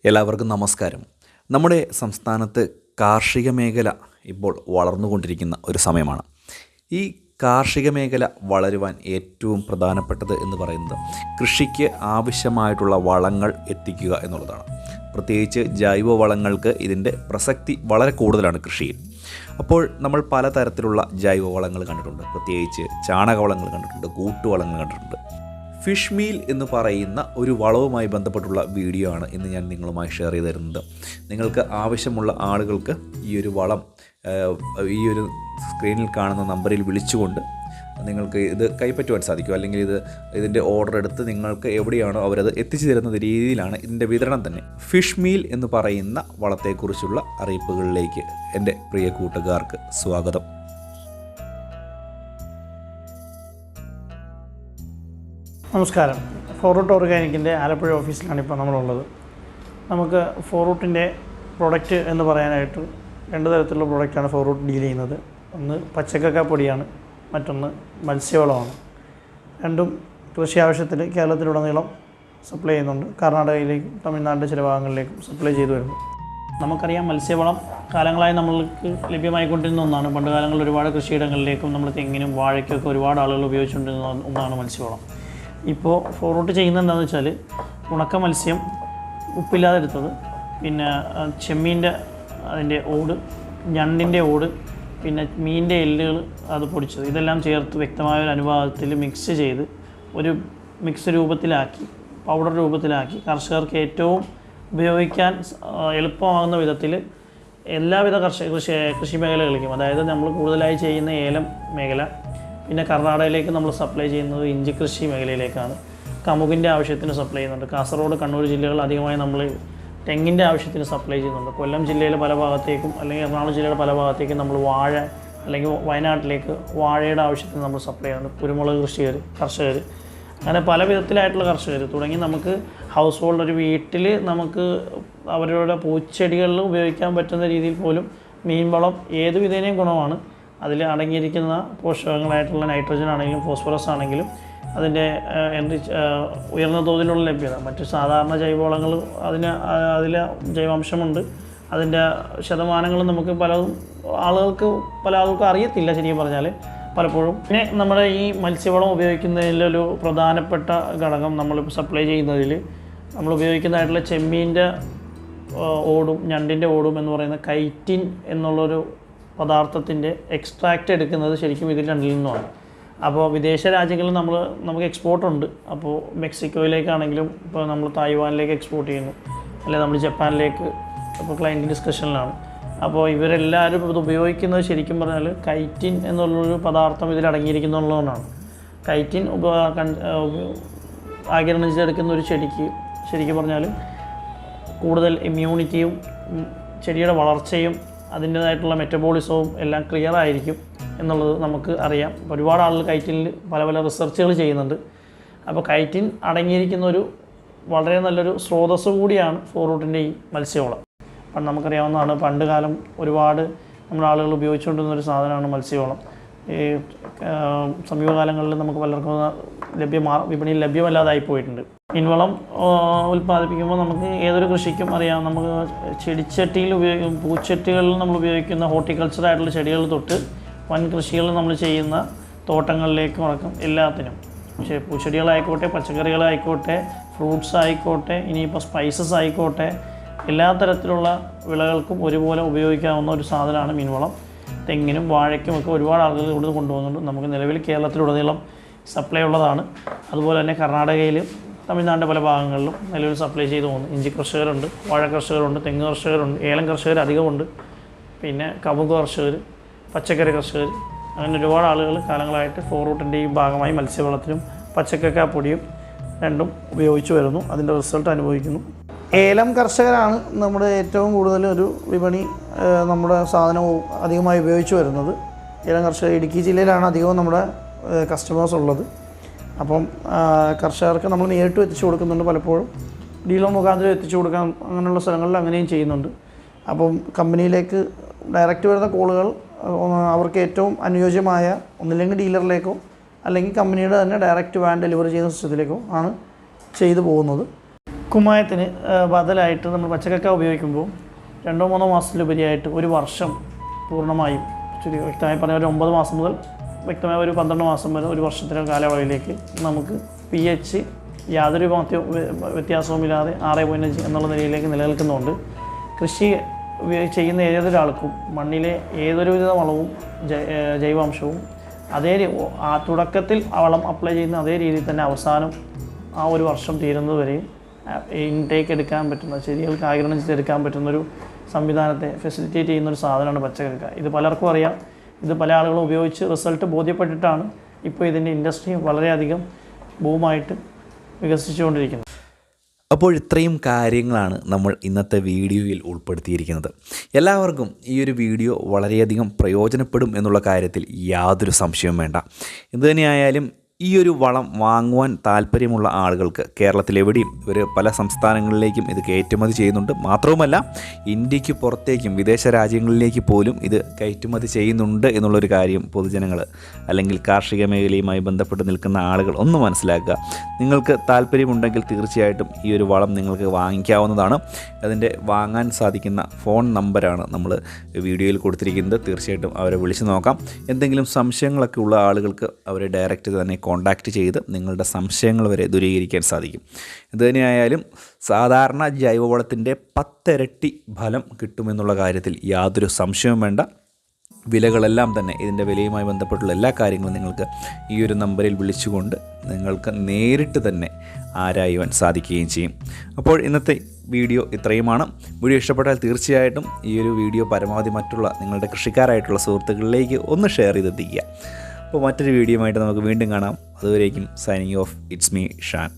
എല്ലാവർക്കും നമസ്കാരം. നമ്മുടെ സംസ്ഥാനത്ത് കാർഷിക മേഖല ഇപ്പോൾ വളർന്നുകൊണ്ടിരിക്കുന്ന ഒരു സമയമാണ്. ഈ കാർഷിക മേഖല വളരുവാൻ ഏറ്റവും പ്രധാനപ്പെട്ടത് എന്ന് പറയുന്നത് കൃഷിക്ക് ആവശ്യമായിട്ടുള്ള വളങ്ങൾ എത്തിക്കുക എന്നുള്ളതാണ്. പ്രത്യേകിച്ച് ജൈവ വളങ്ങൾക്ക് ഇതിൻ്റെ പ്രസക്തി വളരെ കൂടുതലാണ് കൃഷിയിൽ. അപ്പോൾ നമ്മൾ പലതരത്തിലുള്ള ജൈവ വളങ്ങൾ കണ്ടിട്ടുണ്ട്. പ്രത്യേകിച്ച് ചാണകവളങ്ങൾ കണ്ടിട്ടുണ്ട്, കൂട്ടുവളങ്ങൾ കണ്ടിട്ടുണ്ട്. ഫിഷ് മീൽ എന്ന് പറയുന്ന ഒരു വളവുമായി ബന്ധപ്പെട്ടുള്ള വീഡിയോ ആണ് ഇന്ന് ഞാൻ നിങ്ങളുമായി ഷെയർ ചെയ്ത് തരുന്നത്. നിങ്ങൾക്ക് ആവശ്യമുള്ള ആളുകൾക്ക് ഈ ഒരു വളം ഈ ഒരു സ്ക്രീനിൽ കാണുന്ന നമ്പറിൽ വിളിച്ചുകൊണ്ട് നിങ്ങൾക്ക് ഇത് കൈപ്പറ്റുവാൻ സാധിക്കും. അല്ലെങ്കിൽ ഇതിൻ്റെ ഓർഡർ എടുത്ത് നിങ്ങൾക്ക് എവിടെയാണോ അവരത് എത്തിച്ചു തരുന്ന രീതിയിലാണ് ഇതിൻ്റെ വിതരണം തന്നെ. ഫിഷ് മീൽ എന്ന് പറയുന്ന വളത്തെക്കുറിച്ചുള്ള അറിയിപ്പുകളിലേക്ക് എൻ്റെ പ്രിയ കൂട്ടുകാർക്ക് സ്വാഗതം. നമസ്കാരം. ഫോറൂട്ട് ഓർഗാനിക്കിൻ്റെ ആലപ്പുഴ ഓഫീസിലാണ് ഇപ്പോൾ നമ്മളുള്ളത്. നമുക്ക് ഫോറൂട്ടിൻ്റെ പ്രൊഡക്റ്റ് എന്ന് പറയാനായിട്ട് രണ്ട് തരത്തിലുള്ള പ്രൊഡക്റ്റാണ് ഫോറൂട്ട് ഡീൽ ചെയ്യുന്നത്. ഒന്ന് പച്ചക്കക്കാപ്പൊടിയാണ്, മറ്റൊന്ന് മത്സ്യവളമാണ്. രണ്ടും കൃഷി ആവശ്യത്തിന് കേരളത്തിലുടനീളം സപ്ലൈ ചെയ്യുന്നുണ്ട്. കർണാടകയിലേക്കും തമിഴ്നാടിൻ്റെ ചില ഭാഗങ്ങളിലേക്കും സപ്ലൈ ചെയ്തു വരുന്നു. നമുക്കറിയാം, മത്സ്യവളം കാലങ്ങളായി നമ്മൾക്ക് ലഭ്യമായിക്കൊണ്ടിരുന്ന ഒന്നാണ്. പണ്ട് കാലങ്ങളിൽ ഒരുപാട് കൃഷിയിടങ്ങളിലേക്കും നമ്മൾ തെങ്ങിനും വാഴയ്ക്കൊക്കെ ഒരുപാട് ആളുകൾ ഉപയോഗിച്ചുകൊണ്ടിരുന്ന ഒന്നാണ് മത്സ്യവളം. ഇപ്പോൾ ഫോറൂട്ട് ചെയ്യുന്നത് എന്താണെന്ന് വെച്ചാൽ ഉണക്ക മത്സ്യം ഉപ്പില്ലാതെ എടുത്തത്, പിന്നെ ചെമ്മീൻ്റെ അതിൻ്റെ ഓട്, ഞണ്ടിൻ്റെ ഓട്, പിന്നെ മീനിൻ്റെ എല്ലുകൾ അത് പൊടിച്ചത്, ഇതെല്ലാം ചേർത്ത് വ്യക്തമായ ഒരു അനുപാതത്തിൽ മിക്സ് ചെയ്ത് ഒരു മിക്സ് രൂപത്തിലാക്കി, പൗഡർ രൂപത്തിലാക്കി കർഷകർക്ക് ഏറ്റവും ഉപയോഗിക്കാൻ എളുപ്പമാകുന്ന വിധത്തിൽ എല്ലാവിധ കൃഷി മേഖലകളിലേക്കും, അതായത് നമ്മൾ കൂടുതലായി ചെയ്യുന്ന ഏലം മേഖല, പിന്നെ കർണാടകയിലേക്ക് നമ്മൾ സപ്ലൈ ചെയ്യുന്നത് ഇഞ്ചി കൃഷി മേഖലയിലേക്കാണ്. കമുകിൻ്റെ ആവശ്യത്തിന് സപ്ലൈ ചെയ്യുന്നുണ്ട്. കാസർഗോഡ്, കണ്ണൂർ ജില്ലകൾ അധികമായി നമ്മൾ തെങ്ങിൻ്റെ ആവശ്യത്തിന് സപ്ലൈ ചെയ്യുന്നുണ്ട്. കൊല്ലം ജില്ലയിലെ പല ഭാഗത്തേക്കും അല്ലെങ്കിൽ എറണാകുളം ജില്ലയുടെ പല ഭാഗത്തേക്കും നമ്മൾ വാഴ, അല്ലെങ്കിൽ വയനാട്ടിലേക്ക് വാഴയുടെ ആവശ്യത്തിന് നമ്മൾ സപ്ലൈ ചെയ്യുന്നുണ്ട്. കുരുമുളക് കർഷകർ അങ്ങനെ പല വിധത്തിലായിട്ടുള്ള കർഷകർ തുടങ്ങി നമുക്ക് ഹൗസ് ഹോൾഡ്, ഒരു വീട്ടിൽ നമുക്ക് അവരുടെ പൂച്ചെടികളിൽ ഉപയോഗിക്കാൻ പറ്റുന്ന രീതിയിൽ പോലും മീൻ വളം ഏത് വിധേനയും ഗുണമാണ്. അതിൽ അടങ്ങിയിരിക്കുന്ന പോഷകങ്ങളായിട്ടുള്ള നൈട്രജൻ ആണെങ്കിലും ഫോസ്ഫറസ് ആണെങ്കിലും അതിൻ്റെ ഉയർന്ന തോതിലുള്ള ലഭ്യത. മറ്റ് സാധാരണ ജൈവവളങ്ങൾ അതിൽ ജൈവാംശമുണ്ട്, അതിൻ്റെ ശതമാനങ്ങൾ നമുക്ക് പല ആളുകൾക്കും അറിയത്തില്ല ശരിക്കും പറഞ്ഞാൽ പലപ്പോഴും. പിന്നെ നമ്മുടെ ഈ മത്സ്യവളം ഉപയോഗിക്കുന്നതിലൊരു പ്രധാനപ്പെട്ട ഘടകം നമ്മളിപ്പോൾ സപ്ലൈ ചെയ്യുന്നതിൽ നമ്മൾ ഉപയോഗിക്കുന്നതായിട്ടുള്ള ചെമ്മീൻ്റെ ഓടും ഞണ്ടിൻ്റെ ഓടും എന്ന് പറയുന്ന കൈറ്റിൻ എന്നുള്ളൊരു പദാർത്ഥത്തിൻ്റെ എക്സ്ട്രാക്റ്റ് എടുക്കുന്നത് ശരിക്കും ഇതിൽ രണ്ടിൽ നിന്നുമാണ്. അപ്പോൾ വിദേശ രാജ്യങ്ങളിൽ നമുക്ക് എക്സ്പോർട്ടുണ്ട്. അപ്പോൾ മെക്സിക്കോയിലേക്കാണെങ്കിലും ഇപ്പോൾ നമ്മൾ തായ്വാനിലേക്ക് എക്സ്പോർട്ട് ചെയ്യുന്നു, അല്ലെങ്കിൽ നമ്മൾ ജപ്പാനിലേക്ക് ഇപ്പോൾ ക്ലയൻറ്റ് ഡിസ്കഷനിലാണ്. അപ്പോൾ ഇവരെല്ലാവരും ഇത് ഉപയോഗിക്കുന്നത് ശരിക്കും പറഞ്ഞാൽ കൈറ്റിൻ എന്നുള്ളൊരു പദാർത്ഥം ഇതിൽ അടങ്ങിയിരിക്കുന്നുള്ളതാണ്. കൈറ്റിൻ ആഗിരണം ചെയ്തെടുക്കുന്ന ഒരു ചെടിക്ക് ശരിക്കും പറഞ്ഞാൽ കൂടുതൽ ഇമ്മ്യൂണിറ്റിയും ചെടിയുടെ വളർച്ചയും അതിൻ്റേതായിട്ടുള്ള മെറ്റബോളിസവും എല്ലാം ക്ലിയർ ആയിരിക്കും എന്നുള്ളത് നമുക്ക് അറിയാം. ഒരുപാട് ആളുകൾ കൈറ്റിനിൽ പല റിസർച്ചുകൾ ചെയ്യുന്നുണ്ട്. അപ്പോൾ കൈറ്റിൻ അടങ്ങിയിരിക്കുന്ന ഒരു വളരെ നല്ലൊരു സ്രോതസ്സ് കൂടിയാണ് ഫോറൂട്ടിൻ്റെ ഈ മത്സ്യവളം. അപ്പം നമുക്കറിയാവുന്നതാണ്, പണ്ട് കാലം ഒരുപാട് നമ്മുടെ ആളുകൾ ഉപയോഗിച്ചുകൊണ്ടിരുന്ന ഒരു സാധനമാണ് മത്സ്യവളം. ഈ സമീപകാലങ്ങളിൽ നമുക്ക് പലർക്കും വിപണിയിൽ ലഭ്യമല്ലാതായി പോയിട്ടുണ്ട്. മീൻവളം ഉൽപ്പാദിപ്പിക്കുമ്പോൾ നമുക്ക് ഏതൊരു കൃഷിക്കും അറിയാം, നമുക്ക് ചെടിച്ചട്ടിയിൽ പൂച്ചട്ടികളിൽ നമ്മൾ ഉപയോഗിക്കുന്ന ഹോർട്ടിക്കൾച്ചറായിട്ടുള്ള ചെടികൾ തൊട്ട് വൻ കൃഷികൾ നമ്മൾ ചെയ്യുന്ന തോട്ടങ്ങളിലേക്കും അടക്കം എല്ലാത്തിനും, പക്ഷേ പൂച്ചെടികളായിക്കോട്ടെ, പച്ചക്കറികളായിക്കോട്ടെ, ഫ്രൂട്ട്സ് ആയിക്കോട്ടെ, ഇനിയിപ്പോൾ സ്പൈസസ് ആയിക്കോട്ടെ, എല്ലാ തരത്തിലുള്ള വിളകൾക്കും ഒരുപോലെ ഉപയോഗിക്കാവുന്ന ഒരു സാധനമാണ് മീൻവളം. തെങ്ങിനും വാഴയ്ക്കും ഒക്കെ ഒരുപാട് ആളുകൾ ഇവിടുന്ന് കൊണ്ടുപോകുന്നുണ്ട്. നമുക്ക് നിലവിൽ കേരളത്തിലുടനീളം സപ്ലൈ ഉള്ളതാണ്. അതുപോലെ തന്നെ കർണാടകയിൽ, തമിഴ്നാടിൻ്റെ പല ഭാഗങ്ങളിലും നിലവിൽ സപ്ലൈ ചെയ്തു പോകുന്നു. ഇഞ്ചി കർഷകരുണ്ട്, വാഴ കർഷകരുണ്ട്, തെങ്ങ് കർഷകരുണ്ട്, ഏലം കർഷകർ അധികമുണ്ട്, പിന്നെ കമുക് കർഷകർ, പച്ചക്കറി കർഷകർ, അങ്ങനെ ഒരുപാട് ആളുകൾ കാലങ്ങളായിട്ട് ഫോറൂട്ടിൻ്റെ ഈ ഭാഗമായി മത്സ്യവളത്തിനും പച്ചക്കക്കാപ്പൊടിയും രണ്ടും ഉപയോഗിച്ച് വരുന്നു. അതിൻ്റെ റിസൾട്ട് അനുഭവിക്കുന്നു. ഏലം കർഷകരാണ് നമ്മുടെ ഏറ്റവും കൂടുതൽ ഒരു വിപണി നമ്മുടെ സാധനവും അധികമായി ഉപയോഗിച്ച് വരുന്നത്. ഏലം കർഷകർ ഇടുക്കി ജില്ലയിലാണ് അധികവും നമ്മുടെ കസ്റ്റമേഴ്സ് ഉള്ളത്. അപ്പം കർഷകർക്ക് നമ്മൾ നേരിട്ട് എത്തിച്ചു കൊടുക്കുന്നുണ്ട്, പലപ്പോഴും ഡീലർ മുഖാന്തരം എത്തിച്ചു കൊടുക്കാൻ അങ്ങനെയുള്ള സ്ഥലങ്ങളിൽ അങ്ങനെയും ചെയ്യുന്നുണ്ട്. അപ്പം കമ്പനിയിലേക്ക് ഡയറക്റ്റ് വരുന്ന കോളുകൾ അവർക്ക് ഏറ്റവും അനുയോജ്യമായ ഒന്നില്ലെങ്കിൽ ഡീലറിലേക്കോ അല്ലെങ്കിൽ കമ്പനിയുടെ തന്നെ ഡയറക്റ്റ് വാൻ ഡെലിവറി ചെയ്യുന്ന സിസ്റ്റത്തിലേക്കോ ആണ് ചെയ്തു പോകുന്നത്. കുമ്മായത്തിന് ബദലായിട്ട് നമ്മൾ പച്ചക്കക്ക ഉപയോഗിക്കുമ്പോൾ 2-3 മാസത്തിലുപരിയായിട്ട് ഒരു വർഷം പൂർണ്ണമായും വ്യക്തമായി പറഞ്ഞാൽ ഒരു 9 മാസം മുതൽ വ്യക്തമായ ഒരു 12 മാസം വരെ ഒരു വർഷത്തിൻ്റെ കാലയളവിലേക്ക് നമുക്ക് pH യാതൊരു വ്യത്യാസവുമില്ലാതെ 6.5 എന്നുള്ള നിലയിലേക്ക് നിലനിൽക്കുന്നുണ്ട്. കൃഷി ചെയ്യുന്ന ഏതൊരാൾക്കും മണ്ണിലെ ഏതൊരുവിധ വളവും ജൈവാംശവും തുടക്കത്തിൽ വളം അപ്ലൈ ചെയ്യുന്ന അതേ രീതിയിൽ തന്നെ അവസാനം ആ ഒരു വർഷം തീരുന്നതുവരെയും ഇൻടേക്ക് എടുക്കാൻ പറ്റുന്ന, ചെടികൾക്ക് ആഗിരണം ചെയ്തെടുക്കാൻ പറ്റുന്നൊരു സംവിധാനത്തെ ഫെസിലിറ്റേറ്റ് ചെയ്യുന്നൊരു സാധനമാണ് പച്ചക്കക്ക. ഇത് പലർക്കും അറിയാം. ഇത് പല ആളുകളും ഉപയോഗിച്ച് റിസൾട്ട് ബോധ്യപ്പെട്ടിട്ടാണ് ഇപ്പോൾ ഇതിൻ്റെ ഇൻഡസ്ട്രി വളരെയധികം ബൂമായിട്ട് വികസിച്ചുകൊണ്ടിരിക്കുന്നത്. അപ്പോൾ ഇത്രയും കാര്യങ്ങളാണ് നമ്മൾ ഇന്നത്തെ വീഡിയോയിൽ ഉൾപ്പെടുത്തിയിരിക്കുന്നത്. എല്ലാവർക്കും ഈ ഒരു വീഡിയോ വളരെയധികം പ്രയോജനപ്പെടും എന്നുള്ള കാര്യത്തിൽ യാതൊരു സംശയവും വേണ്ട. എന്തുതന്നെയായാലും ഈ ഒരു വളം വാങ്ങുവാൻ താല്പര്യമുള്ള ആളുകൾക്ക് കേരളത്തിലെവിടെയും പല സംസ്ഥാനങ്ങളിലേക്കും ഇത് കയറ്റുമതി ചെയ്യുന്നുണ്ട്. മാത്രവുമല്ല ഇന്ത്യക്ക് പുറത്തേക്കും വിദേശ രാജ്യങ്ങളിലേക്ക് പോലും ഇത് കയറ്റുമതി ചെയ്യുന്നുണ്ട് എന്നുള്ളൊരു കാര്യം പൊതുജനങ്ങൾ അല്ലെങ്കിൽ കാർഷിക മേഖലയുമായി ബന്ധപ്പെട്ട് നിൽക്കുന്ന ആളുകൾ ഒന്ന് മനസ്സിലാക്കുക. നിങ്ങൾക്ക് താല്പര്യമുണ്ടെങ്കിൽ തീർച്ചയായിട്ടും ഈ ഒരു വളം നിങ്ങൾക്ക് വാങ്ങിക്കാവുന്നതാണ്. അതിൻ്റെ വാങ്ങാൻ സാധിക്കുന്ന ഫോൺ നമ്പറാണ് നമ്മൾ വീഡിയോയിൽ കൊടുത്തിരിക്കുന്നത്. തീർച്ചയായിട്ടും അവരെ വിളിച്ച് നോക്കാം. എന്തെങ്കിലും സംശയങ്ങളൊക്കെ ഉള്ള ആളുകൾക്ക് അവരെ ഡയറക്റ്റ് തന്നെ കോൺടാക്റ്റ് ചെയ്ത് നിങ്ങളുടെ സംശയങ്ങൾ വരെ ദൂരീകരിക്കാൻ സാധിക്കും. ഇതുതന്നെയായാലും സാധാരണ ജൈവവളത്തിൻ്റെ 10 ഇരട്ടി ഫലം കിട്ടുമെന്നുള്ള കാര്യത്തിൽ യാതൊരു സംശയവും വേണ്ട. വിലകളെല്ലാം തന്നെ ഇതിൻ്റെ വിലയുമായി ബന്ധപ്പെട്ടുള്ള എല്ലാ കാര്യങ്ങളും നിങ്ങൾക്ക് ഈ ഒരു നമ്പറിൽ വിളിച്ചുകൊണ്ട് നിങ്ങൾക്ക് നേരിട്ട് തന്നെ ആരായുവാൻ സാധിക്കുകയും ചെയ്യും. അപ്പോൾ ഇന്നത്തെ വീഡിയോ ഇത്രയുമാണ്. വീഡിയോ ഇഷ്ടപ്പെട്ടാൽ തീർച്ചയായിട്ടും ഈ ഒരു വീഡിയോ പരമാവധി മറ്റുള്ള നിങ്ങളുടെ കൃഷിക്കാരായിട്ടുള്ള സുഹൃത്തുക്കളിലേക്ക് ഒന്ന് ഷെയർ ചെയ്തെത്തിക്കുക. അപ്പോൾ മറ്റൊരു വീഡിയോ ആയിട്ട് നമുക്ക് വീണ്ടും കാണാം. അതുവരേക്കും signing off. It's me Shaan.